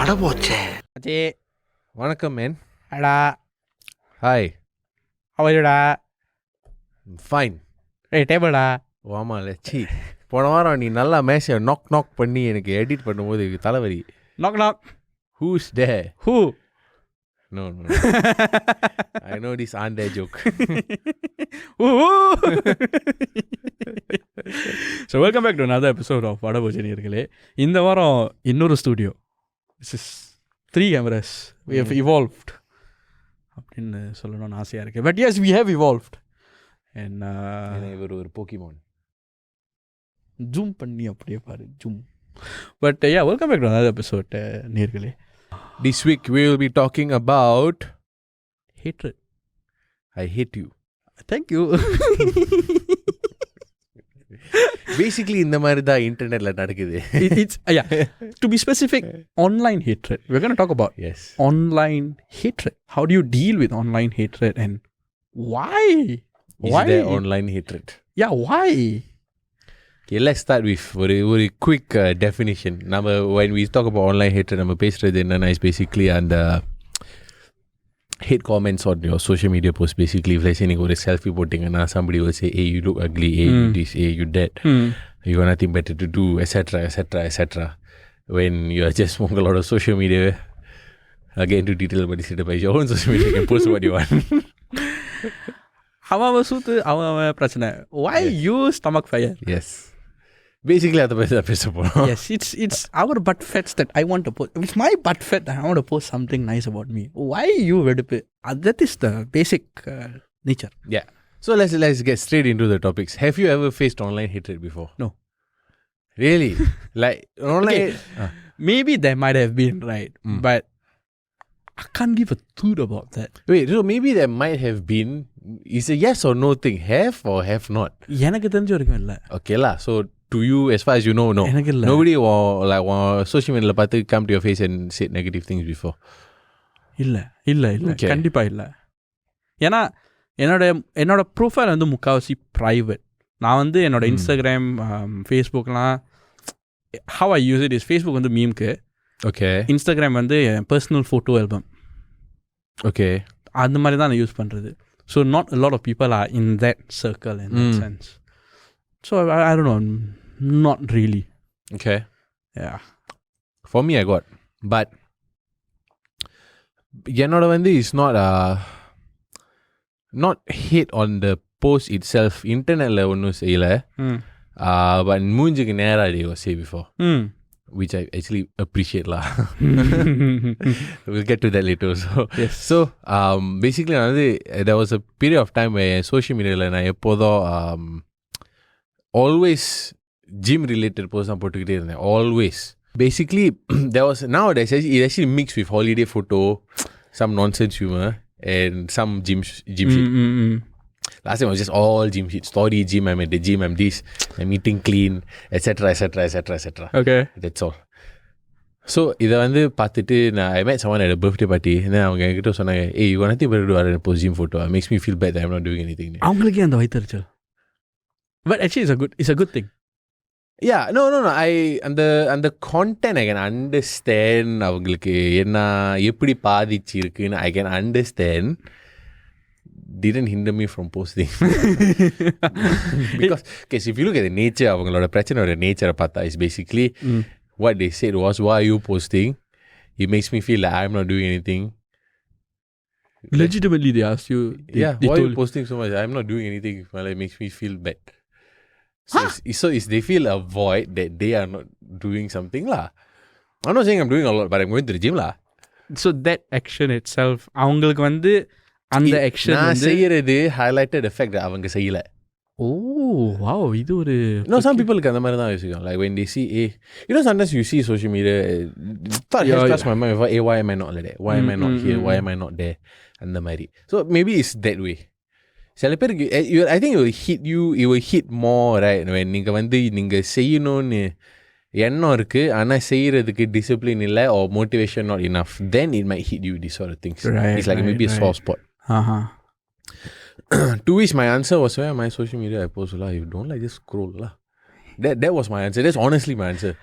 அட போச்சே. அச்சே வணக்கம் மேன். அடா ஹாய். அவருடா ஃபைன். டேபிள்டா. ஆமாம் லட்சி, போன வாரம் நீ நல்லா மேஷை நாக் பண்ணி எனக்கு எடிட் பண்ணும்போது தலைவலி. Knock knock. Who's there? Who? No. I know this aren't their joke. So welcome back to another episode of வட போஜனியர்களே. இந்த வாரம் இன்னொரு studio. This is 3 cameras. We have evolved அப்படின்னு சொல்லணும்னு ஆசையாக இருக்குது. But yes, we have evolved. And இவர் ஒரு போக்கிமான். ஜூம் பண்ணி அப்படியே பாரு, zoom. But yeah, welcome back to another episode, நேர்களே. This week we will be talking about hatred. I hate you. Thank you. Basically இந்த மாதிரி தான் இன்டர்நெட்ல நடக்குது. It's yeah, to be specific, online hatred. We're going to talk about online hatred. How do you deal with online hatred and why? Is there online hatred? Yeah, why? Okay, let's start with ஒரு quick definition. When we talk about online hatred, நம்ம பேசுறது என்னன்னா is basically அந்த hate comments on your social media post. Basically, if let's say நீங்க ஒரு selfie போட்டீங்கன்னா somebody will say, hey, you look ugly, hey, you this, hey, you that, you got nothing better to do, etc. When you are just உங்களோட social media, get into detail about this, by your own social media, you can post what you want. அவன் சூத்து அவன் பிரச்சனை. Why you stomach fire? Yes. Basically, அதை பேச போகிறோம். Yes, it's our butt fats that I want to post. It's my butt fat that I want to post something nice about me. Why you வெடுப்பு? That is the basic nature. Yeah. So let's get straight into the topics. Have you ever faced online hatred before? No. Really? Like online? Okay. Maybe there might have been, right? But I can't give a toot about that. Wait, so maybe there might have been. Is a yes or no thing? Have or have not? எனக்கு தெரிஞ்ச வரைக்கும் இல்லை. Okay lah. So to you, as far as you know, no. எனக்கு இல்லை. Nobody social media பார்த்து come to your face and say negative things before. இல்லை Okay. கண்டிப்பா இல்லை. ஏன்னா என்னோட ப்ரொஃபைல் வந்து முக்கால்வாசி ப்ரைவேட். நான் வந்து என்னோட Instagram, ஃபேஸ்புக்லாம் how I use it is Facebook வந்து மீம்க்கு. Okay. இன்ஸ்டாகிராம் வந்து என் பர்சனல் ஃபோட்டோ ஆல்பம். Okay. அந்த மாதிரி தான் நான் யூஸ் பண்ணுறது. So not a lot of people are in that circle in that sense. So I don't know, not really. Okay. Yeah. For me, I got, but என்னோட வந்து is not hate on the post itself. Internetல ஒன்றும் செய்யலை. But மூஞ்சுக்கு நேரா they will say before. Which I actually appreciate lah. We'll get to that later. Yes. So basically there was a period of time where social media la நான் எப்போதும் always gym related posts நான் போட்டுக்கிட்டே இருந்தேன். Always. Basically there was nowadays it actually mixed with holiday photo, some nonsense humor and some gym shit. Last time it was just all gym shit. Story gym, I'm at the gym, I'm this, I'm eating clean, etc. Okay. That's all. So இதை வந்து பார்த்துட்டு I met someone at a birthday party. And then அவங்க என்கிட்ட சொன்னாங்க, hey, you got nothing better to do other than post gym photo. It makes me feel bad that I'm not doing anything. அவங்களுக்கே அந்த வயிற்றுச்சல். But actually it's a good thing. Yeah, no. அந்த content I can understand. அவங்களுக்கு என்ன எப்படி பாதிச்சு இருக்குன்னு I can understand. Didn't hinder me from posting. Because so if you look at the nature, அவங்களோட பிரச்சனையோட nature பார்த்தா is basically what they said was, why are you posting? It makes me feel like I'm not doing anything. Legitimately they asked you. Why are you posting so much? I'm not doing anything. Well, it makes me feel bad. So they feel a void that they are not doing something lah. I'm not saying I'm doing a lot, but I'm going to the gym lah. So that action itself, அவங்களுக்கு வந்து அந்த action நான் செய்யறது highlighted the fact that அவங்க செய்யல. Oh wow, இது ஒரு some people அந்த மாதிரி தான் யோசிக்கும். Like when they see sometimes you see social media thought has crossed my mind, why am I not like that, why am I not here, why am I not there, அந்த மாதிரி. So maybe it's that way. சில பேருக்கு I think it will hit more, right, when நீங்க செய்யணும்னு எண்ணம் இருக்கு ஆனா செய்யறதுக்கு discipline இல்ல or motivation not enough, then it might hit you these sort of things. Right, it's like maybe a soft spot. To which my answer was, where my social media I post lah, if you don't like just scroll lah. That was my answer. That's honestly my answer.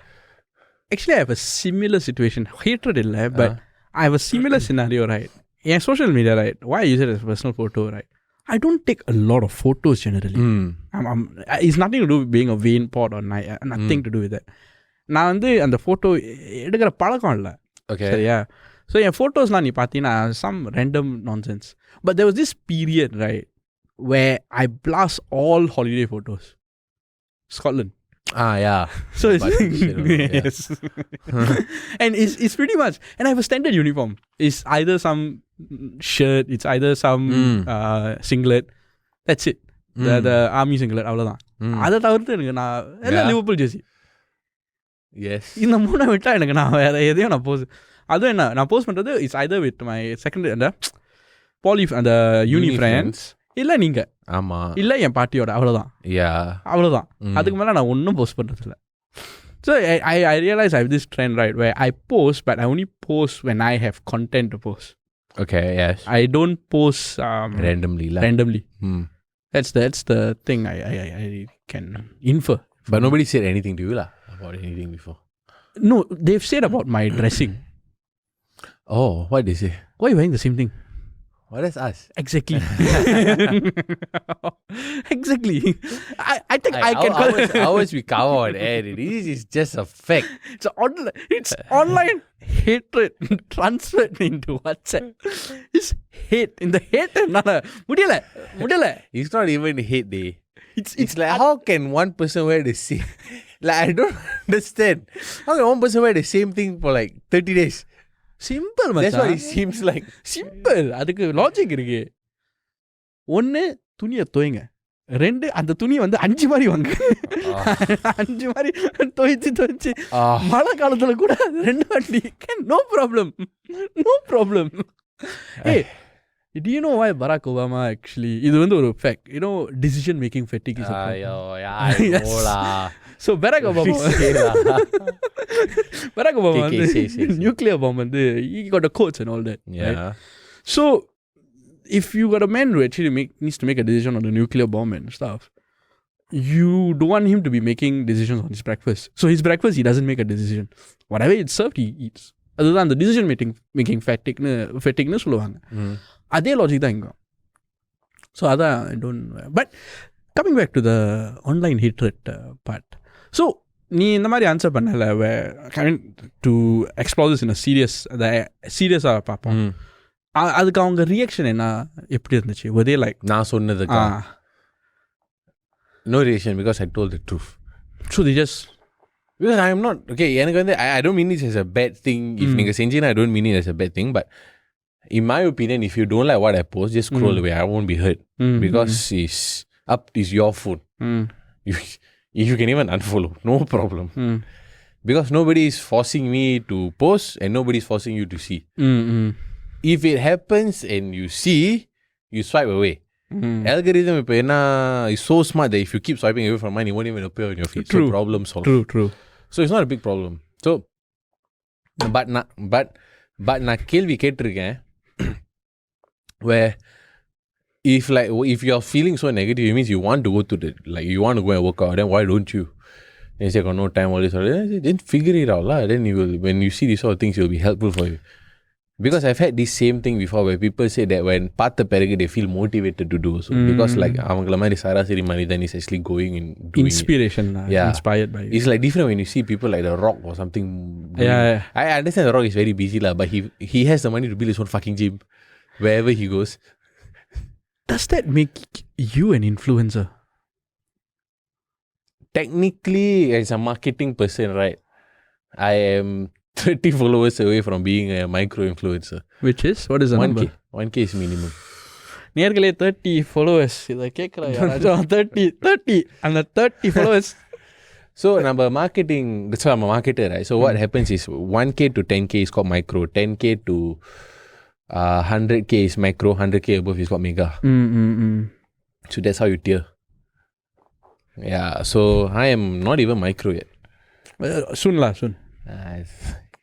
Actually, I have a similar situation. Hatred illa, but I have a similar scenario, right? In social media, right? Why I use it as a personal photo, right? I don't take a lot of photos generally. It's nothing to do with being a vain pot or nothing to do with that. நான் வந்து அந்த photo எடுக்கிற பழக்கம் இல்லை. சரியா? So என் ஃபோட்டோஸ்லாம் நீ பார்த்தீங்கன்னா some random nonsense. But there was this period, right, where I blast all holiday photos. Scotland. Yeah. So it's yes. And it's pretty much, and I have a standard uniform. It's either some shirt, it's either some singlet. That's it. The army singlet, அவ்வளோதான். அதை தவிர்த்து எனக்கு நான் எல்லாம் Liverpool Jersey. Yes. இந்த மூணை விட்டா எனக்கு நான் வேற எதையும் நான் போஸ்ட், அதுவும் என்ன நான் போஸ்ட் பண்ணுறது it's Hyder with my second அந்த பாலி அந்த யூனி ஃப்ரெண்ட்ஸ், இல்லை நீங்கள் இல்லை என் பாட்டியோட, அவ்வளோதான். அவ்வளோதான். அதுக்கு மேலே நான் ஒன்றும் போஸ்ட் பண்ணுறது இல்லை. So I realize I have this trend, right, where I post, but I only post when I have content to post. Okay, yes. I don't post randomly. That's the thing I can infer. But nobody said anything to you about anything before? No, they've said about my dressing. Oh, what did they say? Why are you wearing the same thing? Well, that's us. Exactly. Exactly. I think I can... Ours we cover on air. This is just a fact. It's online hatred transferred into WhatsApp. It's hate. In the hate, முடியல. It's not even hate day. It's like, how can one person wear the same... Like, I don't understand. How can one person wear the same thing for like 30 days? Simple, மச்சான். That's what it seems like. Simple. அதுக்கு logic இருக்கு. ஒன்று துணியை துவைங்க, ரெண்டு அந்த துணியை வந்து 5 மாதிரி வாங்க. 5 மாதிரி துவைச்சு மழை காலத்தில் கூட 2 வாட்டி no problem. Hey, do you know why Barack Obama actually, இது வந்து ஒரு fact, you know, decision making fatigue is a problem. I know lah. So Barack Obama வந்து nuclear bomb வந்து he got the codes and all that. Yeah. Right? So if you got a man who actually needs to make a decision on the nuclear bomb and stuff, you don't want him to be making decisions on his breakfast. So his breakfast, he doesn't make a decision. Whatever it's served, he eats. அதுதான் அந்த decision making fatigue சொல்லுவாங்க. அதே logic தான் இங்கே. So அதான் I don't. But coming back to the online hatred part. So நீ இந்த மாதிரி ஆன்சர் பண்ணல, to explore this in serious, அதை சீரியஸாக பார்ப்போம். அதுக்கு அவங்க ரியாக்ஷன் என்ன எப்படி இருந்துச்சு? ஒரே லைக் நான் சொன்னதுக்கு no reaction because I told the truth. So they just, because I am not okay, எனக்கு வந்து I don't mean this as a bad thing. If நீங்க செஞ்சீங்கன்னா I don't mean it as a bad thing, but in my opinion, if you don't like what I post, just scroll away. I won't be hurt because it's your phone. You can even unfollow, no problem. Because nobody is forcing me to post and nobody is forcing you to see. If it happens and you see, you swipe away. Algorithm is so smart that if you keep swiping away from mine, it won't even appear on your feed. True. So problem solved. True. So it's not a big problem. So, but நான் கேள்வி கேட்டிருக்கேன், where if you're feeling so negative, it means you want to go to you want to go and work out, then why don't you? Then you say, got no time, all this, then figure it out lah. Then you will, when you see these sort of things, it will be helpful for you. Because I've had this same thing before where people say that when பார்த்த பிறகு they feel motivated to do so. Because like அவங்கள மாதிரி சராசரி மாதிரி then is actually going and doing inspiration, inspired by it. It's like different when you see people like The Rock or something. Yeah. I understand The Rock is very busy lah, but he has the money to build his own fucking gym wherever he goes. Does that make you an influencer? Technically, as a marketing person, right, I am 30 followers away from being a micro-influencer. Which is? What is the 1K. number? 1K is minimum. நேர்களே 30 followers. இதை கேட்குற யாராச்சும் 30 அந்த 30 followers. So, நம்ம marketing, that's why I'm a marketer, right? So, what happens is 1K to 10K is called micro. 10K to 100K is micro. 100K above is called mega. So, that's how you tier. Yeah, so I am not even micro yet. Soon.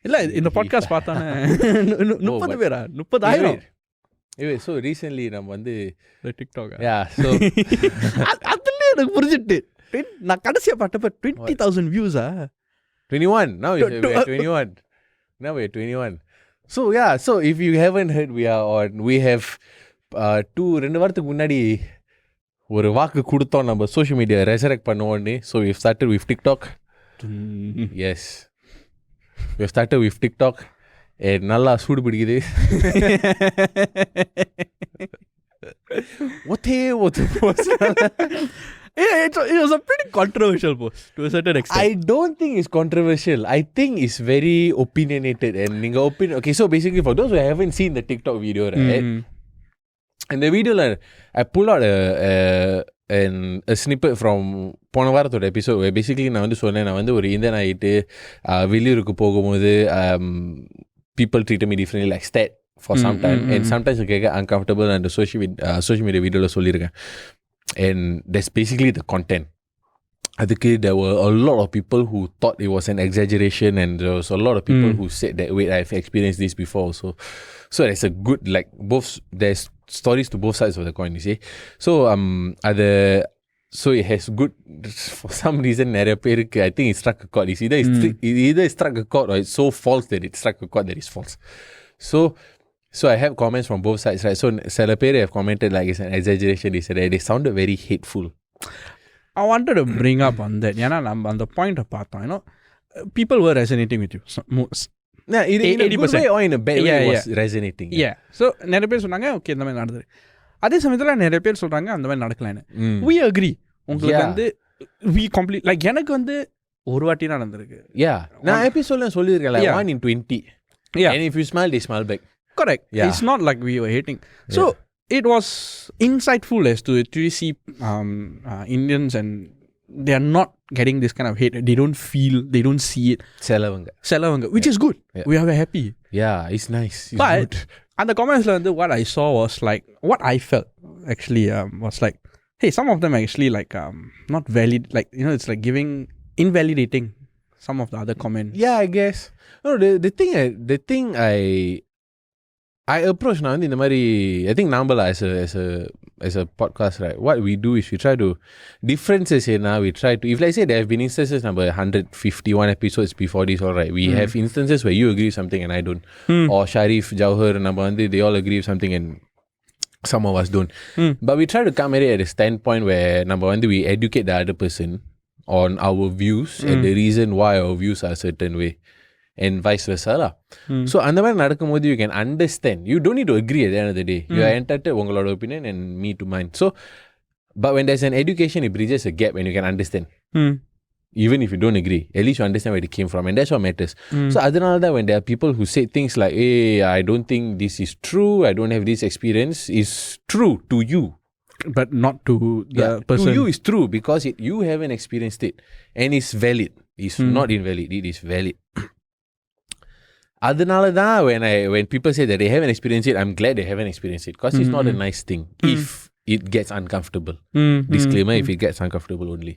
இல்ல இந்த podcast பார்த்தானே 30 பேரா 30,000. So recently நம்ம வந்து TikTok so அதுல எனக்கு புரிஞ்சிட்டு நான் கடைசியா பார்த்தப்ப 20,000 வியூஸா 21. Now we're at 21. Now we're 21. So yeah, so if you haven't heard, we are on. We have 2 வாரத்துக்கு முன்னாடி ஒரு வாக்கு கொடுத்தோம் நம்ம social media resurrect பண்ணுவோம்னு. So we've started with TikTok. Yes. We've started with TikTok. நல்லா சூடு பிடிக்குது. What post? It was a pretty controversial post to a certain extent. I don't think it's controversial. I think it's very opinionated and okay, so basically for those who haven't seen the TikTok video, right? In the video, I pull out a snippet from போன வாரத்தோட episode where basically நான் வந்து சொன்னேன், நான் வந்து ஒரு Indian ஆகிட்டு வெளியூருக்கு போகும்போது people treated me differently, like stat for some time, and sometimes I get uncomfortable and the social media video சொல்லியிருக்கேன். And that's basically the content. There were a lot of people who thought it was an exaggeration, and there was a lot of people who said that, wait, I've experienced this before. So there's a good, like, there's stories to both sides of the coin, you see. So so it has good, for some reason, I think it struck a chord. It's either it struck a chord or it's so false that it struck a chord that is false. So I have comments from both sides, right? So Salapere have commented like it's an exaggeration. They sounded very hateful. I wanted to bring up on that. On the point of பார்த்தோம், people were resonating with you. Yeah, in a good way or in a bad way it was resonating. Yeah. So நிறைய பேர் சொன்னாங்க, okay இந்த மாதிரி நடந்தது. அதே சமயத்தில் நிறைய பேர் சொல்றாங்க அந்த மாதிரி நடக்கலன்னு. We agree. உங்களுக்கு வந்து we complete, like எனக்கு வந்து ஒரு வாட்டி நடந்திருக்கு. Yeah. நான் எபிசோட்ல சொல்லியிருக்கேன், like 1 in 20. Yeah. And if you smile, they smile back. Correct. Yeah. It's not like we were hating. So it was insightful as to see Indians, and they are not getting this kind of hate. They don't feel, they don't see it. Selavanga, which is good. Yeah. We are happy. Yeah, it's nice. It's but good. And the comments, what I saw was like, what I felt actually was like, hey, some of them are actually like not valid. Like, it's like invalidating some of the other comments. Yeah, I guess. No, the thing I approach now in the Mari, I think Nambala as a podcast, right? What we do is we try to differences here now. We try to, if like say there have been instances number 151 episodes before this, all right. We have instances where you agree with something and I don't, or Sharif, Jauhar, Nambandi, they all agree with something and some of us don't. But we try to come at it at a standpoint where number one, we educate the other person on our views and the reason why our views are a certain way. And vice versa lah. So அந்த மாதிரி நடக்கும்போது you can understand. You don't need to agree at the end of the day. You are entitled உங்களோட opinion and me to mine. So, but when there's an education, it bridges a gap and you can understand. Even if you don't agree, at least you understand where it came from, and that's what matters. So அதனால தான் when there are people who say things like, hey, I don't think this is true, I don't have this experience, is true to you. But not to the person. To you is true because you haven't experienced it. And it's valid. It's not invalid. It is valid. அதனால தான் when people say that they haven't experienced it, I'm glad they haven't experienced it because it's not a nice thing if it gets uncomfortable. Disclaimer, if it gets uncomfortable only.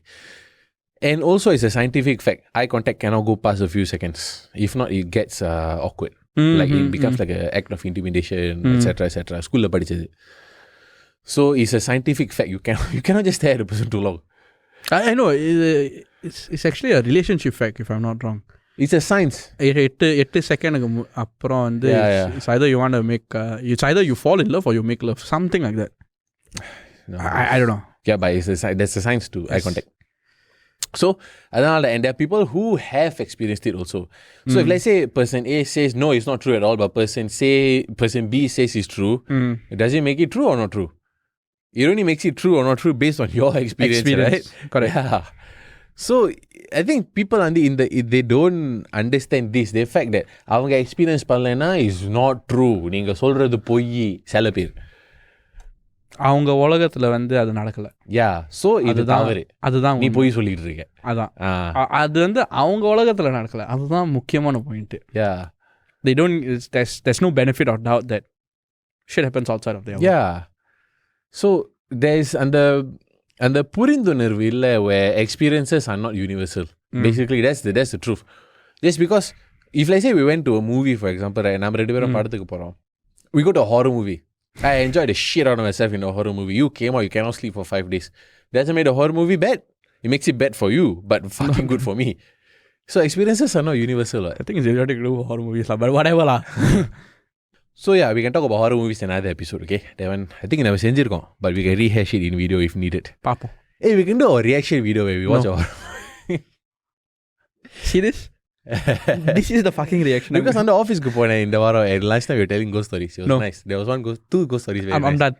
And also it's a scientific fact. Eye contact cannot go past a few seconds. If not, it gets awkward. Like it becomes like an act of intimidation, etc. School படிச்சது. So it's a scientific fact. You cannot just stare at a person too long. I know. It's actually a relationship fact, if I'm not wrong. It's a science. 8 செகண்டுக்கு அப்புறம் வந்து it's either you want to make it's either you fall in love or you make love, something like that. No, I don't know. Yeah, but there's a science to eye contact. So and there are people who have experienced it also. So if let's say person A says no, it's not true at all, but person B says it's true, does it make it true or not true? It only makes it true or not true based on your experience. Right? Correct. Yeah. So I think people they don't understand this. The fact that அவங்க experience பண்ணலனா is not true. நீங்க சொல்றது பொய் சில பேர். அவங்க உலகத்துல வந்து அது நடக்கல. Yeah. So இது தவறு. அதுதான் நீ பொய் சொல்லிட்டு இருக்க. அதான். அது வந்து அவங்க உலகத்துல நடக்கல. அதுதான் முக்கியமான point. Yeah. They don't there's no benefit or doubt that shit happens outside of their world. Yeah. So there's அந்த புரிந்துணர்வு இல்லை where experiences are not universal. Basically that's the truth. Just because if let's say we went to a movie, for example, right, நம்ம ரெண்டு பேரும் படத்துக்கு போறோம், we go to a horror movie. I enjoyed the shit out of myself in a horror movie. You came out, you cannot sleep for 5 days. Doesn't make the horror movie bad. It makes it bad for you, but fucking good for me. So experiences are not universal. Right? I think it's idiotic to do horror movies lah, but whatever lah. So yeah, we can talk about horror movies in another episode, okay? That one, I think never senjirkom, but we can rehash it in video if needed. Papo. Hey, we can do a reaction video where we watch No. a horror. See this? This is the fucking reaction. Because on the office group when in the varo at lunchtime we were telling ghost stories. It was No. nice. There was two ghost stories. Very I'm nice. done.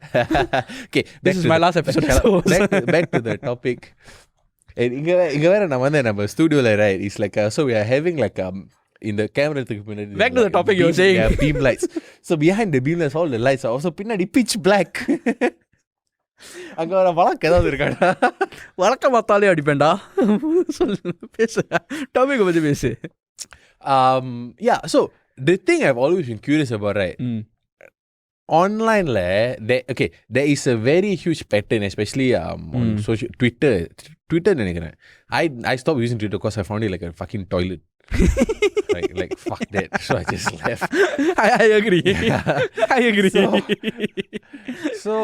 Okay, This is my last episode. back to the topic. And inga vera na vanda நம்ம ஸ்டுடியோல right, it's like so we are having like in the camera thukku Back to the topic you were saying. Yeah, beam lights. So behind the beam lights all the lights are also பின்னாடி pitch black. அங்க வர வழக்கு ஏதாவது இருக்காடா? வழக்க பார்த்தாலே அடிப்பேன்டா. சொல்லு பேசு. டாபிக் பத்தி பேசு. Yeah, so the thing I've always been curious about, right? Online there is a very huge pattern, especially on social Twitter நினைக்கிறேன். I stopped using Twitter because I found it like a fucking toilet. like fuck that. So I just left. I agree. I agree. So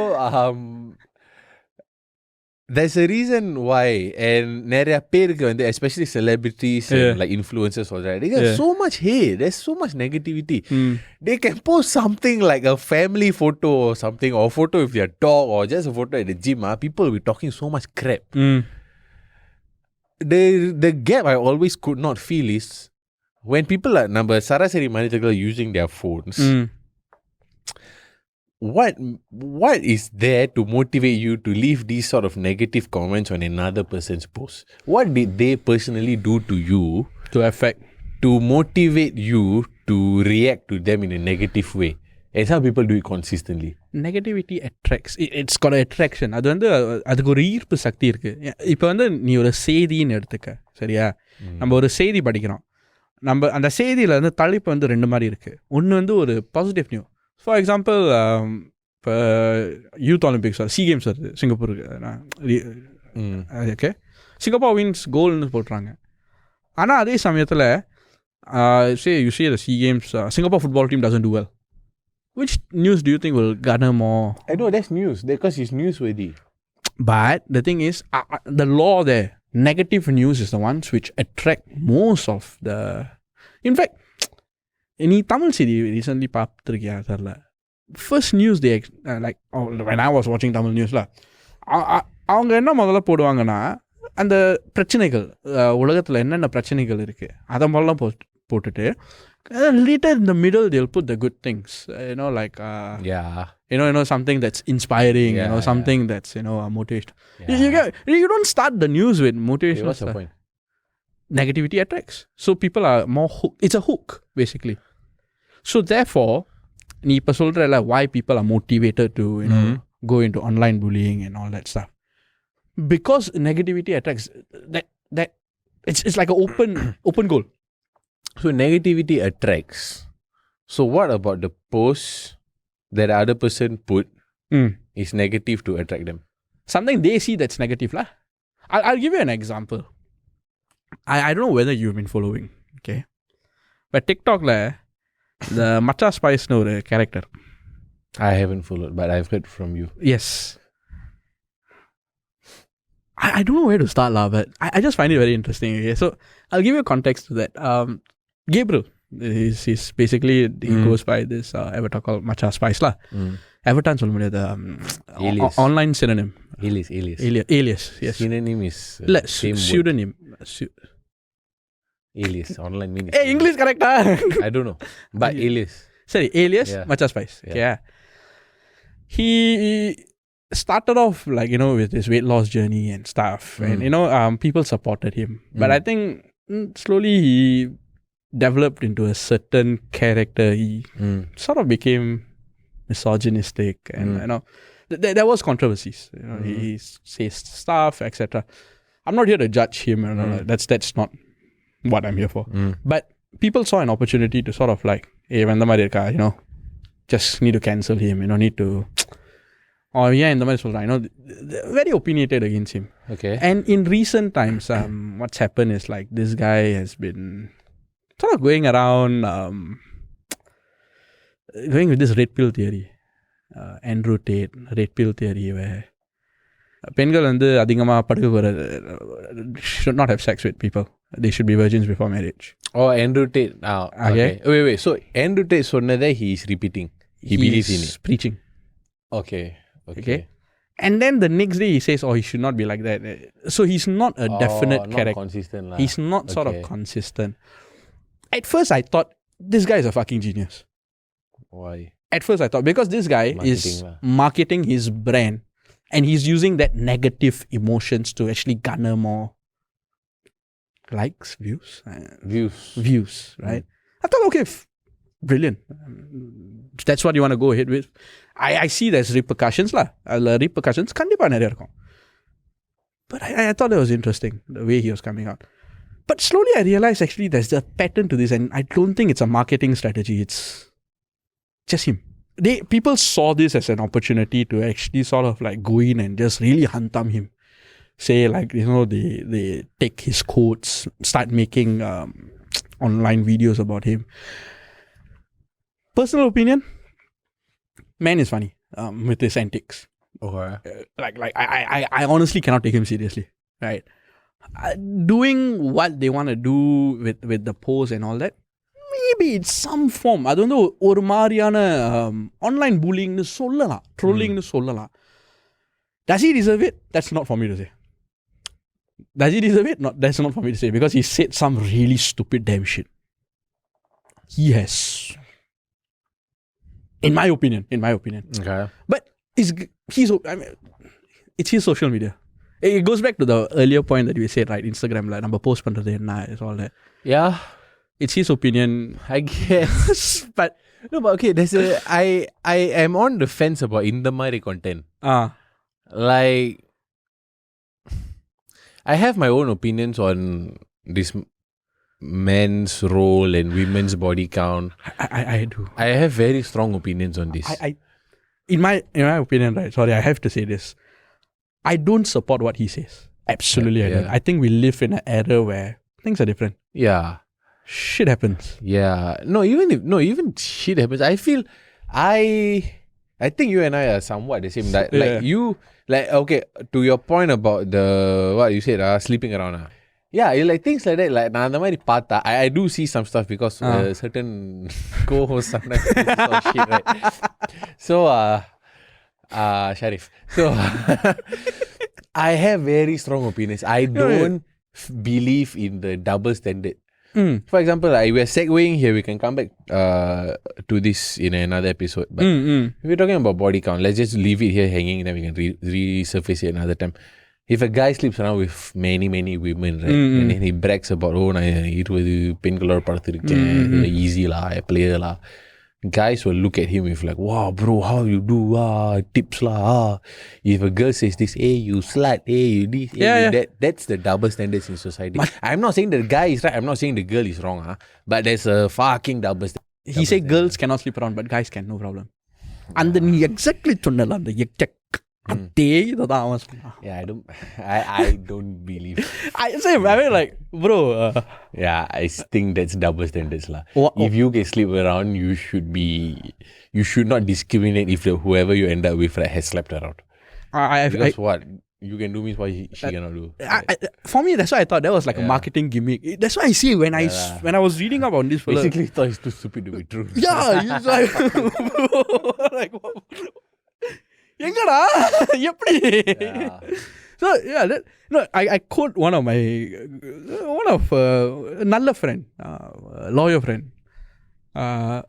there's a reason why, and நிறைய பேருக்கு வந்து especially celebrities and like influencers all that, they get so much hate, there's so much negativity. They can post something like a family photo or something, or a photo with their dog, or just a photo at the gym. People will be talking so much crap. The gap I always could not feel is when people are நம்ம சராசரி மனிதர்கள் using their phones. What is there to motivate you to leave these sort of negative comments on another person's post? What did they personally do to you to motivate you to react to them in a negative way? And some people do it consistently. Negativity attracts. It's got an attraction. அது வந்து அதுக்கு ஒரு ஈர்ப்பு சக்தி இருக்கு. இப்போ வந்து நீ ஒரு செய்தின்னு எடுத்துக்க, சரியா? நம்ம ஒரு செய்தி படிக்கிறோம். நம்ம அந்த செய்தியில் வந்து தலைப்பு வந்து ரெண்டு மாதிரி இருக்குது. ஒன்று வந்து ஒரு பாசிட்டிவ் நியூ. ஃபார் எக்ஸாம்பிள் இப்போ யூத் ஒலிம்பிக்ஸ் சி கேம்ஸ் வருது சிங்கப்பூருக்கு. ஓகே, சிங்கப்பூர் வின்ஸ் கோல்னு போட்டுறாங்க. ஆனால் அதே சமயத்தில் you see the C games Singapore football team doesn't do well. Which news do you think will garner more? I know that's news because it's newsworthy. But the thing is, the law there, negative news is the ones which attract most of the... In fact, நீ தமிழ் செய்தி recently பார்த்துருக்கியா தெரியல. First news they like when I was watching Tamil news அவங்க என்ன முதல்ல போடுவாங்கன்னா அந்த பிரச்சனைகள் உலகத்தில் என்னென்ன பிரச்சனைகள் இருக்குது அதை முதல்லாம் போட்டுட்டு later in the middle they'll put the good things, like something that's inspiring, something that's motivation. You don't start the news with motivation. What's the point? Negativity attracts, so people are more hooked. It's a hook basically. So therefore நீ இப்போ சொல்கிறல why people are motivated to go into online bullying and all that stuff, because negativity attracts. That it's like an open goal. So negativity attracts. So what about the post that the other person put is negative to attract them? Something they see that's negative lah. I'll give you an example. I don't know whether you've been following, okay? But TikTok la the Matcha Spice no character. I haven't followed, but I've heard from you. Yes. I don't know where to start lah, but I just find it very interesting. Okay? So I'll give you context to that. Gabriel, he's basically he goes by this avatar called Matcha Spice lah. Avatar சொல்ல முடியாது, online synonym. Alias, yes. Synonym is pseudonym. Alias, online meaning. Hey, English correct ah? I don't know, but alias. Sorry, alias, Matcha Spice. Yeah. He started off like, with his weight loss journey and stuff. And, people supported him. But I think slowly he developed into a certain character. He sort of became misogynistic. And, there was controversies. He says stuff, etc. I'm not here to judge him. That's not what I'm here for. But people saw an opportunity to sort of like, hey, when the Marika, just need to cancel him, need to... Oh yeah, in the middle, very opinionated against him. Okay. And in recent times, what's happened is like this guy has been sort of going around, going with this red pill theory, Andrew Tate, red pill theory, where பெண்கள் வந்து அதிகமாக படுக்க should not have sex with people. they should be virgins before marriage. Oh, Andrew Tate. Okay. Wait. So Andrew Tate சொன்னதை he is repeating. He believes in it. Preaching. Okay. And then the next day he says, he should not be like that. So he's not a definite not character. Consistent lah. He's not sort of consistent. At first I thought, this guy is a fucking genius. Why? At first I thought, because this guy is marketing his brand and he's using that negative emotions to actually garner more likes, views, right? I thought, okay, brilliant. That's what you want to go ahead with. I see there's repercussions lah. Repercussions கண்டிப்பா நிறைய இருக்கும். But I thought that was interesting, the way he was coming out. But slowly I realized actually there's a pattern to this, and I don't think it's a marketing strategy. It's just him. People saw this as an opportunity to actually sort of like go in and just really hantam him. Say like, they take his quotes, start making online videos about him. Personal opinion, man is funny with his antics. Okay. I honestly cannot take him seriously, right? Doing what they want to do with the pose and all that, maybe it's some form. I don't know, ஒரு மாதிரியான online bullying னு சொல்லலாம், trolling னு சொல்லலாம். Does he deserve it? That's not for me to say. Does he deserve it? That's not for me to say, because he said some really stupid damn shit. He has. In my opinion. Okay. But it's his social media. It goes back to the earlier point that we said, right? Instagram, like, number post pandrathu enna is all that. Yeah. It's his opinion, I guess. but okay, I am on the fence about இந்த மாதிரி content. Like, I have my own opinions on this men's role and women's body count. I do. I have very strong opinions on this. In my opinion, right? Sorry, I have to say this. I don't support what he says. Absolutely, I don't. I think we live in an era where things are different. Yeah. Shit happens. Yeah. Even shit happens. I feel I think you and I are somewhat the same. Like you, like, okay, to your point about the what you said, sleeping around. Yeah, like things like that. Like, நான் அந்த மாதிரி பார்த்தா, I do see some stuff because certain co-hosts sometimes do this sort of shit, right? So, Sharif. So, I have very strong opinions. I don't believe in the double standard. For example, we're segueing here. We can come back to this in another episode. But if we're talking about body count, let's just leave it here hanging, then we can resurface it another time. If a guy sleeps around with many women, right, and then he brags about, நான் 20 பெண்களோட படுத்திருக்கேன், easy lah, player lah, guys will look at him with like, wow bro, how you do, tips lah. If a girl says this, hey you slut, hey you this, hey you that, that's the double standards in society. I'm not saying the guy is right, I'm not saying the girl is wrong, but there's a fucking double standard. He said girls cannot sleep around, but guys can, no problem. And then he exactly சொன்னல அந்த அதே இதுதான் அவன் சொன்னான். I don't believe. I mean, like, bro. Yeah, I think that's double standards lah. If you can sleep around, you should not discriminate if whoever you end up with, right, has slept around. Because what you can do means what she cannot do. For me, that's why I thought that was like a marketing gimmick. That's why I see when I was reading up on this fella. Basically, thought it's too stupid to be true. Yeah, it's like எங்கடா எப்படி? So yeah, I quote one of நல்ல friend, lawyer friend.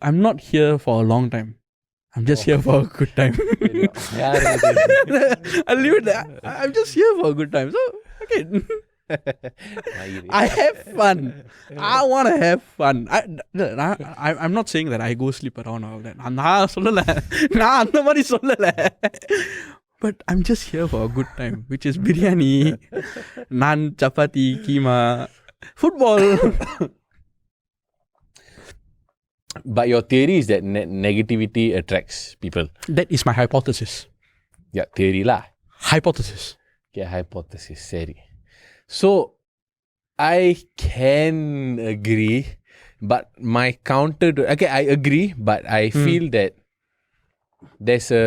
I'm not here for a long time. I'm just here for a good time. I'll leave it there. I'm just here for a good time. So okay. I have fun. I want to have fun. I'm not saying that I go sleep around all that. நான் சொல்லல, நான் அந்த மாதிரி சொல்லல. But I'm just here for a good time, which is biryani, naan, chapati, keema, football. But your theory is that negativity attracts people. That is my hypothesis. Yeah, theory lah. Hypothesis. Yeah, hypothesis. Sorry. So, I can agree, but my counter to... Okay, I agree, but I feel that there's a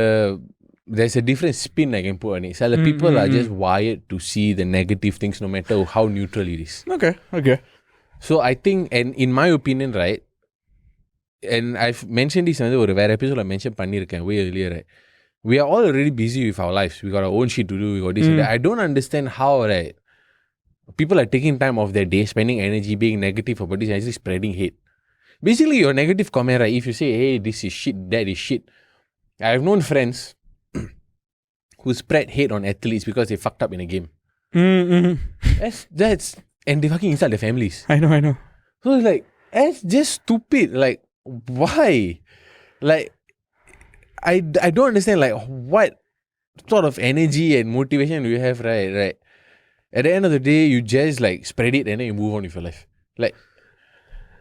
there's a different spin I can put on it. So the people are just wired to see the negative things no matter how neutral it is. Okay. So I think, and in my opinion, right, and I've mentioned this in ஒரு வேற episode I mentioned பண்ணிருக்கேன் way earlier, right? We are all already busy with our lives. We got our own shit to do. We got this and that. I don't understand how, right, people are taking time off their day, spending energy being negative about this and actually spreading hate. Basically, your negative comment, right, if you say, hey, this is shit, that is shit. I've known friends who spread hate on athletes because they fucked up in a game. That's and they fucking insult their families. I know. So it's like, that's just stupid. Like, why? Like, I don't understand, like, what sort of energy and motivation do you have, right? At the end of the day, you just, like, spread it and then you move on with your life.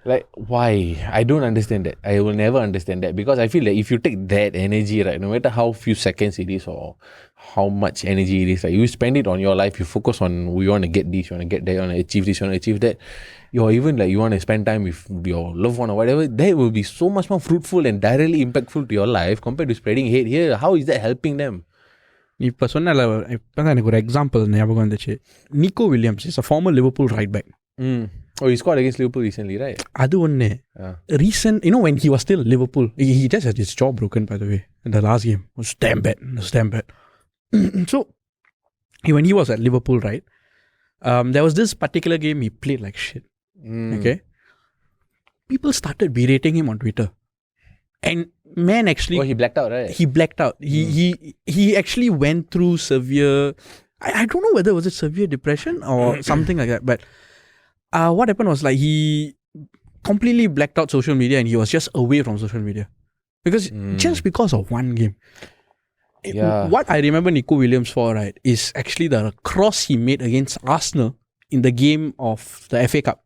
Like, why? I don't understand that. I will never understand that because I feel like if you take that energy, right, no matter how few seconds it is or how much energy it is, like, you spend it on your life, you focus on you want to get this, you want to get that, you want to achieve this, you want to achieve that, or even like you want to spend time with your loved one or whatever, that will be so much more fruitful and directly impactful to your life compared to spreading hate here. How is that helping them? இப்போ சொன்னல இப்போ தான் எனக்கு ஒரு example ஞாபகம் வந்துச்சு. Nico Williams is a former Liverpool right back. Oh, he scored against Liverpool recently, right? அது ஒன்று recent, when he was still Liverpool, he just had his jaw broken, by the way, in the last game. It was damn bad. So when he was at Liverpool, right, there was this particular game he played like shit. Okay, people started berating him on Twitter, and man, actually, he blacked out, right? He blacked out. He actually went through severe, I don't know whether was it severe depression or something like that, but what happened was, like, he completely blacked out social media and he was just away from social media just because of one game. Yeah. What I remember Nico Williams for, right, is actually the cross he made against Arsenal in the game of the FA Cup.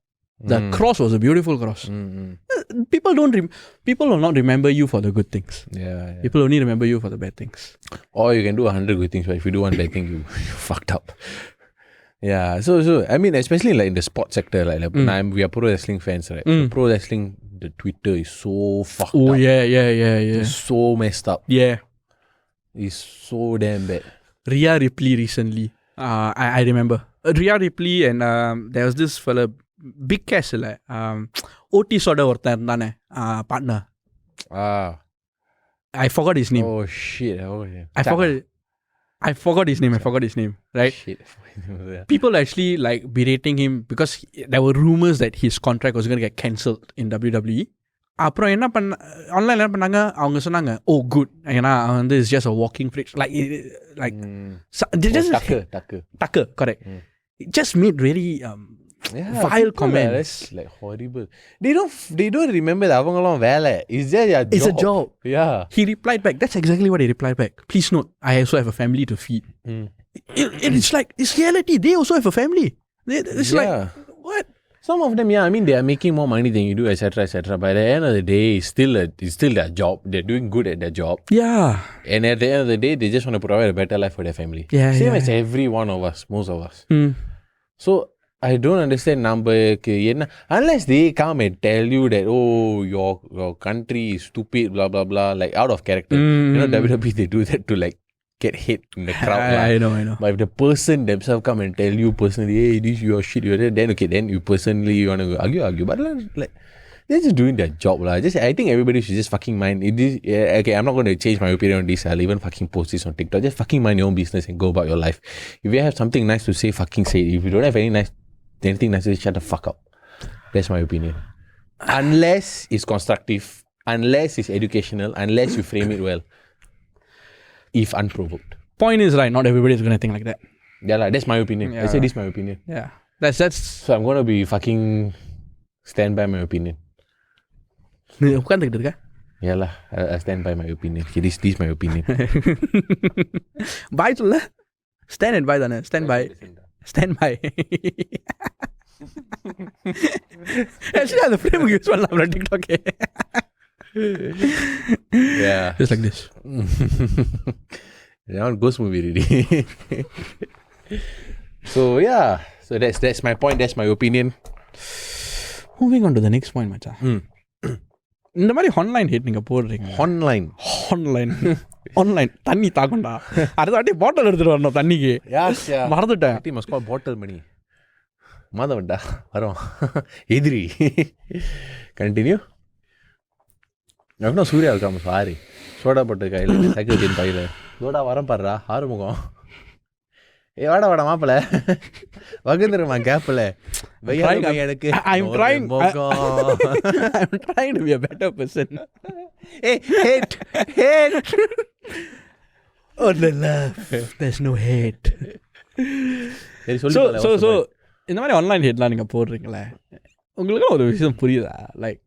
The cross was a beautiful cross. People will not remember you for the good things. Yeah. People only remember you for the bad things. Or you can do 100 good things, but if you do one bad thing, you fucked up. Yeah, so I mean, especially like in the sports sector, like we are pro wrestling fans, right? So pro wrestling, the Twitter is so fucked up. Oh yeah. It's so messed up. Yeah, it's so damn bad. Rhea Ripley recently, I remember Rhea Ripley and there was this fella, big cash like Otis oda orthan irundane partner. I forgot his name. Oh shit. I forgot his name, right? Shit. People actually like berating him because there were rumors that his contract was going to get cancelled in WWE. அப்புறம் என்ன online என்ன பண்ணாங்க, அவங்க சொன்னாங்க, oh good, ஏன்னா வந்து it's just a walking freak, like Tucker, correct. It just made really vile comments. That's like horrible. They don't remember that அவங்களும் வேலை. It's just a job. It's a job. Yeah. He replied back. That's exactly what he replied back. Please note, I also have a family to feed. It's like, it's reality. They also have a family. It's like, what? Some of them, I mean, they are making more money than you do, etc. But at the end of the day, it's still their job. They're doing good at their job. Yeah. And at the end of the day, they just want to provide a better life for their family. Same as every one of us, most of us. So I don't understand unless they come and tell you that, oh, your country is stupid, blah blah blah, like out of character. WWE, they do that to like get hit in the crowd. I know. But if the person themselves come and tell you personally, hey, this your shit, you're there, then okay, then you personally you want to argue. But like they're just doing their job, lah. I think everybody should just fucking mind. Okay, I'm not going to change my opinion on this. I'll even fucking post this on TikTok. Just fucking mind your own business and go about your life. If you have something nice to say, fucking say it. If you don't have anything nice to say, shut the fuck up. That's my opinion. Unless it's constructive, unless it's educational, unless you frame it well. If unprovoked. Point is, right, not everybody is going to think like that. Yeah, like, that's my opinion. I say this is my opinion. Yeah. That's So I'm going to be fucking stand by my opinion. உட்கார்ந்துக்கிட்டு இருக்க? Yeah lah, I stand by my opinion. Okay, this is my opinion. Bye சொல்ல? Stand and by தானே? Stand by. Actually, அந்த frame use பண்ணலாம் TikTok. Yeah. Just like this. That one ghost movie really. So yeah. So that's my point. That's my opinion. Moving on to the next point, மச்சான். இந்த மாதிரி online had நீங்க போடுறீங்க. Online தண்ணி தாக்கண்டா அடுத்த வாட்டி பாட்டில் எடுத்துகிட்டு வரணும் தண்ணிக்கு மறந்துட்டேன். must call bottle money. மாதவன்டா வரோம் எதிரி. கண்டினியூ. எவ்வளோ சூர்யா இருக்காம சாரி சோடா போட்டு கையில் செக்யூரிட்டின் பையில் சோடா வரம் பாடுறா ஆறுமுகம். வாடா மாப்பிள்ள வகுந்துருமா கேப்பில் எனக்கு. I'm trying to be a better person. Hate. Oh, the love. There's no hate. So இந்த மாதிரி ஆன்லைன் ஹேட்லாம் நீங்கள் போடுறீங்களே, உங்களுக்கு ஒரு விஷயம் புரியுதா? Like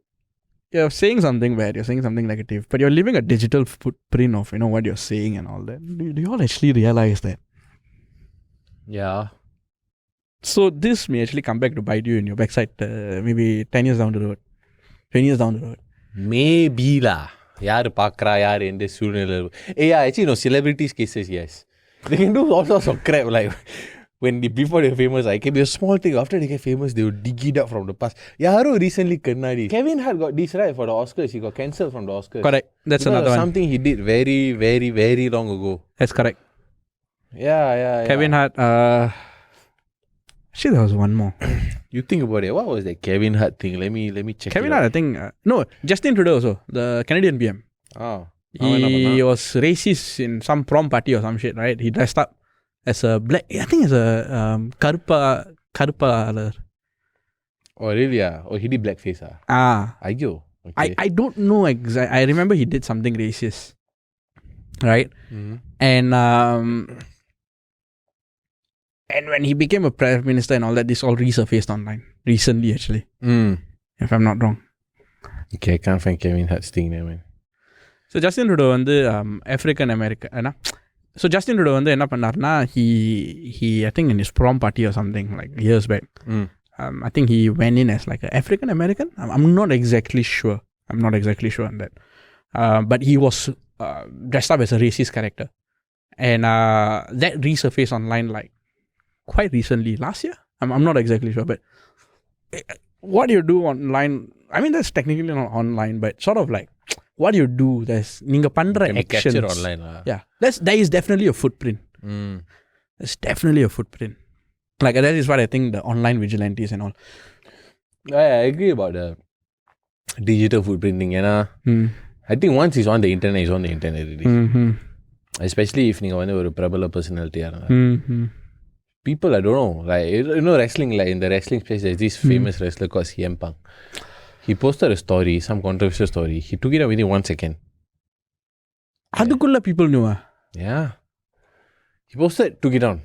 you're saying something bad, you're saying something negative, but you're leaving a digital footprint of, what you're saying and all that. Do you all actually realize that? Yeah. So this may actually come back to bite you in your backside maybe 10 years down the road, 20 years down the road. Maybe lah. யார் பார்க்குறா யார் எந்த சூழ்நிலை. Actually, celebrities cases, yes. They can do all sorts of crap. Like, before they're famous, it can be a small thing. After they get famous, they will dig it up from the past. Yaru recently kannadi. Kevin Hart got this right for the Oscars. He got cancelled from the Oscars. Correct. That's because another one. Something he did very, very, very long ago. That's correct. Yeah. Kevin Hart. Actually, there was one more. You think about it. What was that Kevin Hart thing? Let me check. Kevin Hart, I think. No, Justin Trudeau also, the Canadian PM. Oh. He was racist in some prom party or some shit, right? He dressed up as a black. I think as a karpa. Oh really? Yeah. Oh, he did blackface. Ayyo. Okay. I don't know exactly. I remember he did something racist, right? Mm-hmm. And when he became a prime minister and all that, this all resurfaced online recently, actually. If I'm not wrong. Okay, I can't find Kevin Hart's thing there, man. So Justin Trudeau வந்து African American. So Justin Trudeau வந்து என்ன பண்ணார்னா, he I think in his prom party or something like years back. I think he went in as like an African American. I'm not exactly sure. On that. But he was dressed up as a racist character, and that resurfaced online like quite recently, last year. I'm not exactly sure, but what you do online, I mean that's technically not online, but sort of like what you do, there's ninga pandra actions capture online lah. Yeah, there is definitely a footprint. There's definitely a footprint. Like that is what I think the online vigilantes and all. I agree about the digital footprinting. I think once it's on the internet, it's on the internet already. Especially if you are a பிரபல personality. People, I don't know, like wrestling, like in the wrestling space, there's this famous wrestler called CM Punk. He posted a story, some controversial story. He took it out within 1 second. Adukulla people knew. Yeah. He posted, took it down.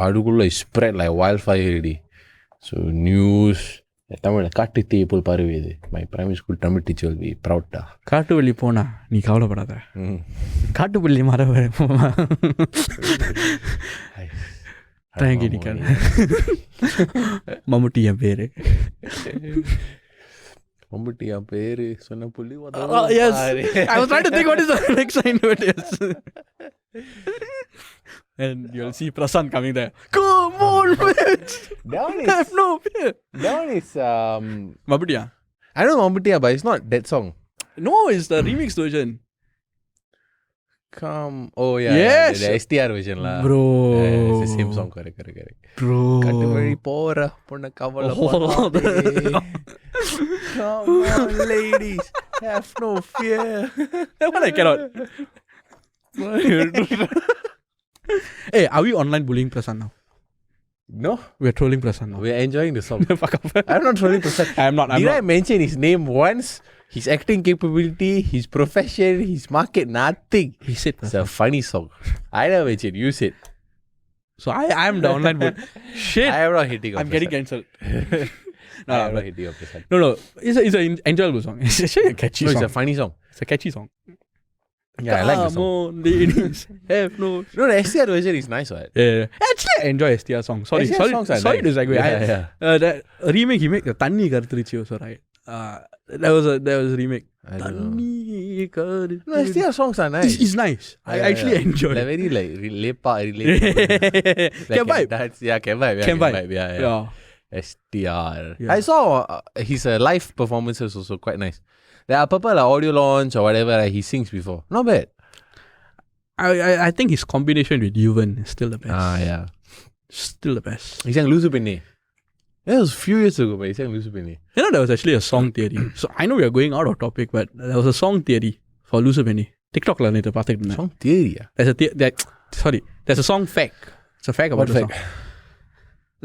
Adukulla is spread like wildfire already. So news, Tamil காட்டு தீ போல் பரவியது. My primary school Tamil teacher will be proud. காட்டுவள்ளி போனா நீ கவலைப்படாத. காட்டுவள்ளி மர மம்முட்டி என் பேரு. மம்முட்டி என் பேரு சொன்ன புள்ளி. Yes, I was trying to think what is the next line, but yes. And you'll see Prasan coming there. Come on, bitch. I have no fear. That one is Mambutiya. I know Mambutiya, but it's not that song. No, it's the remix version. Come. Oh yeah. Yes. The STR version lah. Bro. Yeah, it's the same song. Correct. Bro. கட்டு வழி போற பொண்ண கவலை. Come on, ladies. Have no fear. That one I cannot. Hey, are we online bullying Prasan now? No. We're trolling Prasan now. We're enjoying the song. Fuck off. I'm not trolling Prasan. I'm not. Did I mention his name once? His acting capability, his profession, his market, nothing. He said It's a funny song. I never mentioned. You said. So I am the online bull. Shit. I am not hitting. I'm getting cancelled. No, I'm not hitting up Prasan. No. It's an enjoyable song. It's actually a catchy song. It's a funny song. It's a catchy song. Yeah, I like the song. Come on, ladies. Have no. No, the STR version is nice, right? Yeah. Actually, I enjoy STR songs. Sorry nice. to segue. Yeah. That remake he made the Tanni Karthirichi also, right? That was a remake. I don't know. Tanni Karthirichi. No, STR songs are nice. It's nice. I actually enjoy. They're very like relatable. Can vibe. Can vibe. Yeah. STR. Yeah. I saw his live performances also quite nice. There are people like audio launch or whatever he sings before. Not bad. I think his combination with Yuvan is still the best. Yeah. Still the best. He sang Lusu Penne. That was a few years ago, but he sang Lusu Penne. You know, there was actually a song theory. So I know we are going out of topic, but there was a song theory for Lusu Penny. TikTok la நேத்து பார்த்துட்டு இருந்தேன். Song theory. There's a song fact. It's a fact about the song.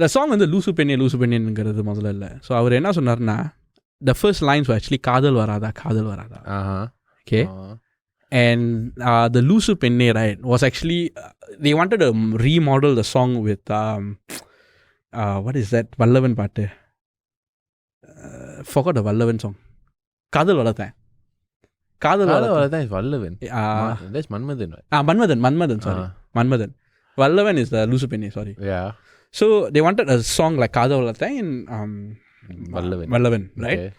The song வந்து லூசு பெண்ணுங்கிறது முதல்ல இல்லை. So அவர் என்ன சொன்னார்னா, the first lines were actually காதல் வராதா. Okay. And the லூசு பெண்ணே, right, was actually they wanted to remodel the song with what is that வல்லவன் பாட்டு, forgot the Vallavan song. காதல் வளர்த்தேன் is Vallavan. That's Manmadhan. Manmadhan sorry. Manmadhan. Vallavan is the லூசு பெண்ணே, sorry. Yeah. So they wanted a song like காதல் வளர்த்தேன் in Vallavan, right? Okay.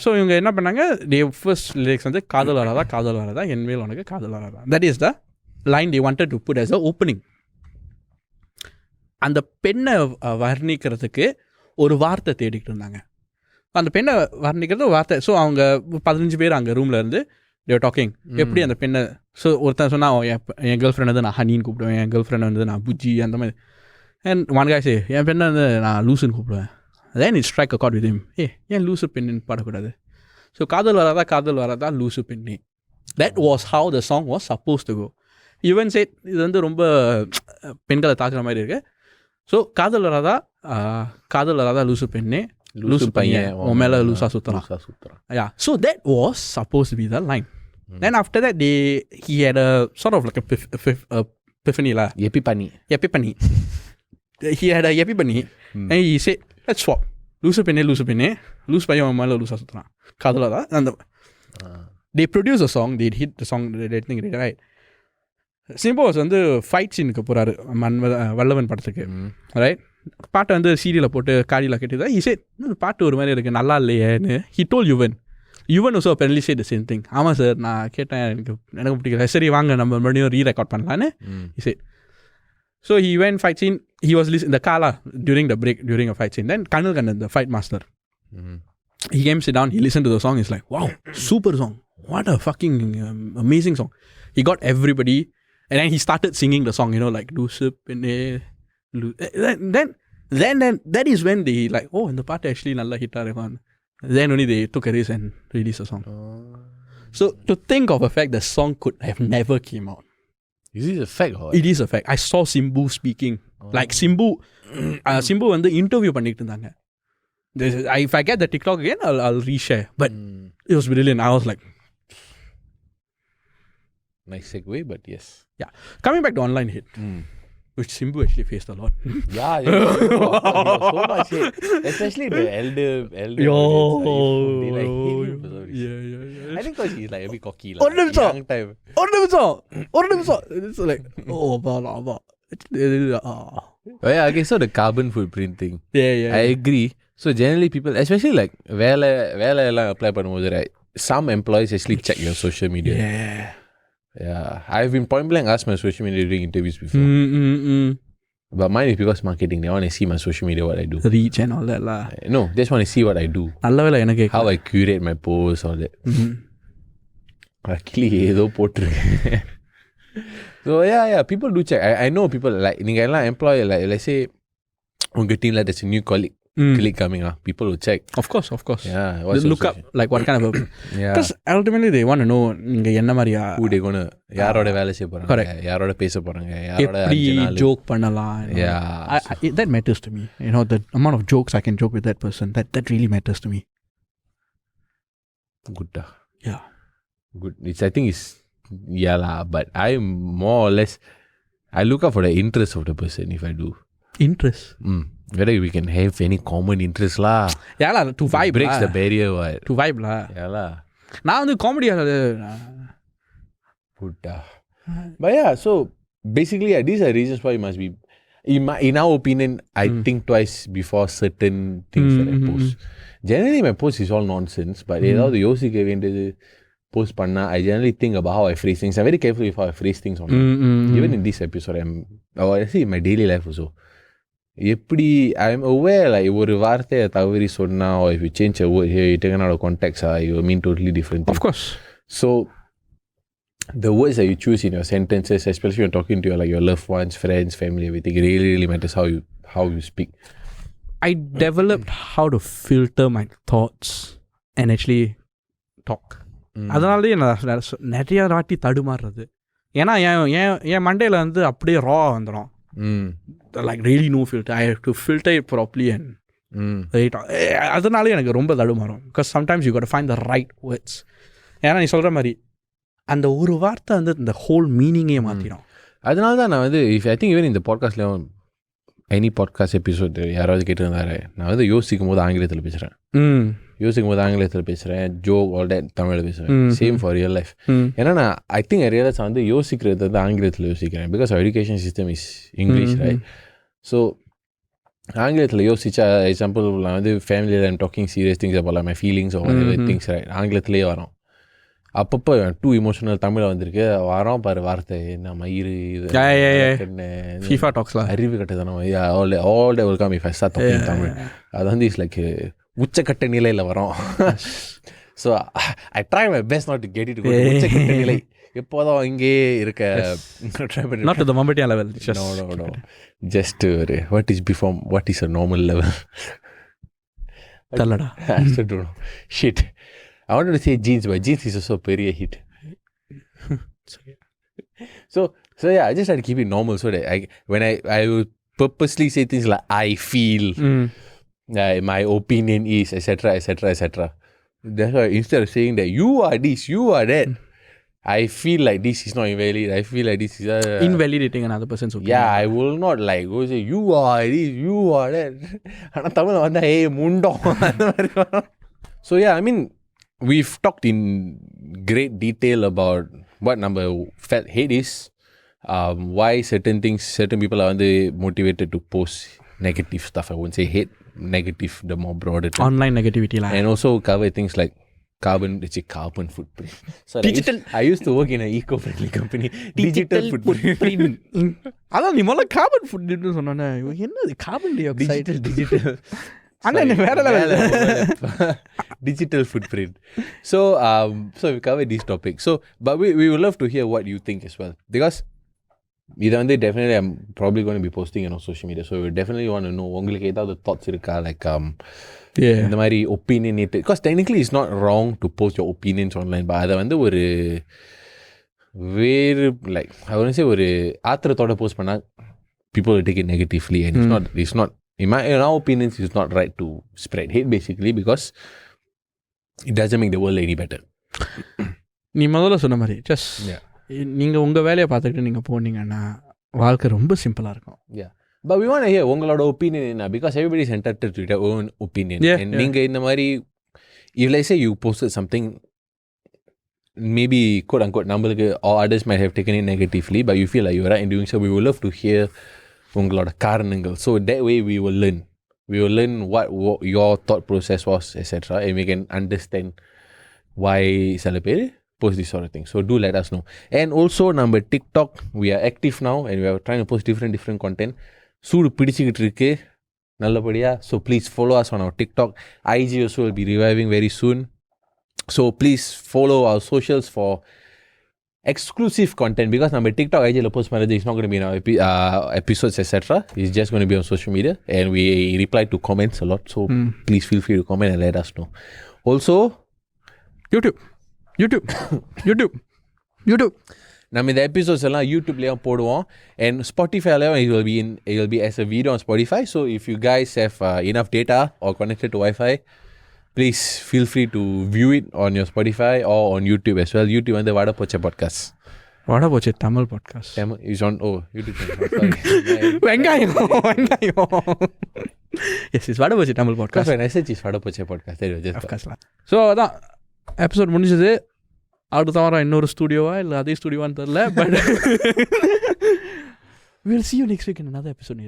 So இவங்க என்ன பண்ணாங்க, first lyrics வந்து காதல் வராதா என்மேல் உனக்கு காதல் வராதா. That is the line they wanted to put as a opening. அந்த பெண்ணை வர்ணிக்கிறதுக்கு ஒரு வார்த்தை தேடிக்கிட்டு இருந்தாங்க. அந்த பெண்ணை வர்ணிக்கிறது வார்த்தை. ஸோ அவங்க 15 பேர் அங்கே ரூமில் இருந்து தேவர் டாக்கிங் எப்படி அந்த பெண்ணை. ஸோ ஒருத்தன் சொன்னால் என் கேர்ள் ஃப்ரெண்ட் வந்து நான் ஹனின்னு கூப்பிடுவேன், என் கேர்ள் ஃப்ரெண்ட் வந்து நான் புஜ்ஜி அந்த மாதிரி. அண்ட் ஒன் காய் சே என் பெண்ணை வந்து நான் லூசுன்னு கூப்பிடுவேன். then it strike a chord with him. ஏன் லூசு பெண்ணுன்னு பாடக்கூடாது. ஸோ காதல் வராதா லூசு பெண்ணே. that was how the song was supposed to go. even said இது வந்து ரொம்ப பெண்களை தாக்குற மாதிரி இருக்கு. ஸோ காதல் வராதா லூசு பெண்ணே, லூசு பையன் உன் மேலே லூசா சுற்றுறான். yeah, so that was supposed to be the line. then after that he had a sort of like a epiphany lah. Epiphany. He had a epiphany. And he said, let's swap. லூசு பெண்ணே லூசு பையன் உன் மேலே லூசா சுற்றுறான், காதலாதா. அந்த they produced a song, they hit the song, they think right. சிம்போஸ் வந்து fight சீனுக்கு போகிறாரு வல்லவன் படத்துக்கு, ரைட். பாட்டை வந்து சீரியலில் போட்டு காடியில் கட்டிதான். he said பாட்டு ஒரு மாதிரி இருக்குது, நல்லா இல்லையேன்னு. he told Yuvan also apparently said the same thing. ஆமாம் சார், நான் கேட்டேன், எனக்கு பிடிக்கல, சரி வாங்க நம்ம மறுபடியும் ரீரெக்கார்ட் பண்ணலான்னு he said. So he went fight scene. He was in the car during the break, during a fight scene. Then Kanal Kannan, the fight master, he came sit down. He listened to the song. He's like, "Wow, super song! What a fucking amazing song!" He got everybody, and then he started singing the song. You know, like "Lusu Penne." Then that is when they like, oh, and the part actually nalla hit on. Then only they took a risk and released the song. So to think of a fact, the song could have never came out. Is this a fact or? It is a fact. I saw Simbu speaking. Like Simbu வந்து interview பண்ணிட்டு இருந்தாங்க. If I get the TikTok again, I'll reshare. But it was brilliant. I was like, nice segue, but yes. Yeah. Coming back to online hate, which Simbu actually faced a lot. Yeah. So much hate. Especially the elder. Yo. They like hate him. Yeah. I think because he's like a bit cocky. ஒரு நிமிஷம். It's like, oh, blah. Oh yeah, okay, so the carbon footprint thing. Yeah. I agree. So generally people, especially like வேலை எல்லாம் apply பண்ணும்போது, right, some employees actually check your social media. Yeah. I've been point blank asked my social media during interviews before. But mine is because marketing. They want to see my social media, what I do. Reach and all that lah. No, they just want to see what I do. நல்ல வேளை எனக்கு How I curate my posts, all that. Luckily, ஏதோ போட்டிருக்கேன். So yeah, people do check. I know people like நீங்க எல்லாம் employ, like let's say உங்க teamல there's a new colleague coming up, people will check. Of course. Yeah, look up like what kind of because ultimately they want to know நீங்க என்ன மாதிரியா, who they gonna, யாரோட வேலை செய்ய போறாங்க, யாரோட பேச போறாங்க, யாரோட எப்படி ஜோக் பண்ணலாம். That matters to me. You know, the amount of jokes I can joke with that person, that really matters to me. Good. Yeah. Good. I think it's lah, but I more or less I look out for the interest of the person if I do. Interest. Whether we can have any common interest lah. Yeah lah, to vibe. It breaks the barrier, what? To vibe lah. Yeah lah. நான் வந்து காமெடியா Buddha. But yeah, so basically these are reasons why you must be, in our opinion, I think twice before certain things that I post. Generally my post is all nonsense, but ஏதாவது யோசிக்க வேண்டியது post பண்ணா, I generally think about how I phrase things. I'm very careful with how I phrase things online. Even in this episode, I see in my daily life also. எப்படி I'm aware like ஒரு வார்த்தையை தவறி சொன்னா or if you change a word here you take out of context you mean totally different thing. Of course. So the words that you choose in your sentences, especially when you're talking to your loved ones, friends, family, everything, it really matters how you speak. I developed how to filter my thoughts and actually talk. அதனாலே நான் நிறைய வாட்டி தடுமாறுறது. ஏன்னா என் மண்டையில் வந்து அப்படியே ரா வந்துடும். Like really no filter. I have to filter it properly and அதனாலே எனக்கு ரொம்ப தடுமாறும். Because sometimes you got to find the right words. ஏன்னா நீ சொல்கிற மாதிரி அந்த ஒரு வார்த்தை வந்து இந்த ஹோல் மீனிங்கே மாற்றிடும். அதனால தான் நான் வந்து I think even இந்த பாட்காஸ்ட்லேயும் எனி பாட்காஸ்ட் எபிசோட் யாராவது கேட்டுருந்தாரு, நான் வந்து யோசிக்கும் போது ஆங்கிலத்தில் பேசுகிறேன், ஜோக் ஆல் தட் தமிழில் பேசுகிறேன். Same for real life. ஏன்னா நான் ஐ திங்க் ரியலைஸ் வந்து யோசிக்கிறது வந்து ஆங்கிலத்தில் யோசிக்கிறேன். Because education system is English right. So ஆங்கிலத்தில் யோசிச்சா எக்ஸாம்பிள் நான் வந்து ஃபேமிலியில் I'm talking serious things about my feelings or things right ஆங்கிலத்திலே வரும். அப்பப்போ டூ இமோஷனல் தமிழில் வந்திருக்கு வரோம் பாரு வார்த்தை என்ன மயிறு அறிவு கட்டதானோ all day welcome if I start talking Tamil. அது வந்து இட்ஸ் லைக் உச்சக்கட்ட நிலையில் வரும். So I try my best not to get it உச்சக்கட்ட நிலை எப்போதான் இங்கே இருக்க ட்ரை பண்ணி நாட் டு தி மம்பட்டியா லெவல். நோ ஜஸ்ட் ஒரு what is a normal level தல்லடா. Shit I wanted to say jeans, but jeans is also a very hit. So yeah, I just try to keep it normal so that when I will purposely say things like I feel, my opinion is, etc. That's why instead of saying that you are this, you are that, I feel like this is not invalid. I feel like this is invalidating another person's opinion. Yeah, I will not like go say you are this, you are that. Ana Tamil vanda hey mundo. So yeah, I mean we've talked in great detail about what number felt hate is, why certain people are motivated to post negative stuff. I won't say hate, negative, the more broader term. Online negativity. And also cover things like carbon footprint. Sorry, digital. I used to work in an eco-friendly company. Digital footprint. அதான் நீ முதல்ல carbon ஃபுட்ப்ரிண்ட்னு சொன்னானே, என்னது carbon di oxide digital digital footprint. So we covered this topic. So but we would love to hear what you think as well, because definitely I'm probably going to be posting on social media, so we definitely want to know உங்களுக்கு ஏதாவது thoughts இருக்கா, like இந்த மாதிரி opinionated, because technically it's not wrong to post your opinions online, but அதை வந்து ஒரு வேறு like I want to say ஒரு ஆத்திரத்தோட போஸ்ட் பண்ணா people will take it negatively, and it's not in our opinions it's not right to spread hate basically, because it doesn't make the world any better. நீ முதல்ல சொன்ன மாதிரி just நீங்கள் உங்கள் வேலையை பார்த்துக்கிட்டு நீங்கள் போனீங்கன்னா வாழ்க்கை ரொம்ப சிம்பிளாக இருக்கும். But we want to hear உங்களோட ஒப்பீனியன் என்ன, because everybody is entitled to their own opinion. And நீங்கள் இந்த மாதிரி if let's say you posted something maybe quote unquote நம்மளுக்கு or others might have taken it negatively, but you feel like you're right in doing so, we would love to hear உங்களோட காரணங்கள். So that way we will learn what your thought process was, etc., and we can understand why சில பேர் post this sort of thing. So do let us know. And also number TikTok, we are active now and we are trying to post different content. சூடு பிடிச்சிக்கிட்டு இருக்கு நல்லபடியா. So please follow us on our TikTok. IG also will be reviving very soon, so please follow our socials for exclusive content, because number TikTok IG la post panadhu is not going to be in our episodes, etc. It's just going to be on social media, and we reply to comments a lot, so please feel free to comment and let us know. Also YouTube நம்ம இந்த episodes எல்லாம் யூடியூப்லேயும் போடுவோம், and Spotify-லையும் it will be as a video on Spotify. So if you guys have enough data or connected to Wi-Fi, please feel free to view it on your Spotify or on YouTube as well. YouTube வந்து Vadapoche podcast, Vadapoche Tamil podcast is on YouTube channel. வெங்காயம் yes, it's Vadapoche Tamil podcast. My message is Vadapoche podcast. So அதான் episode முடிஞ்சது. அடுத்த வாரம் இன்னொரு ஸ்டூடியோவா இல்லை அதே ஸ்டூடியோவான்னு தெரில, but we'll see you next week in another episode.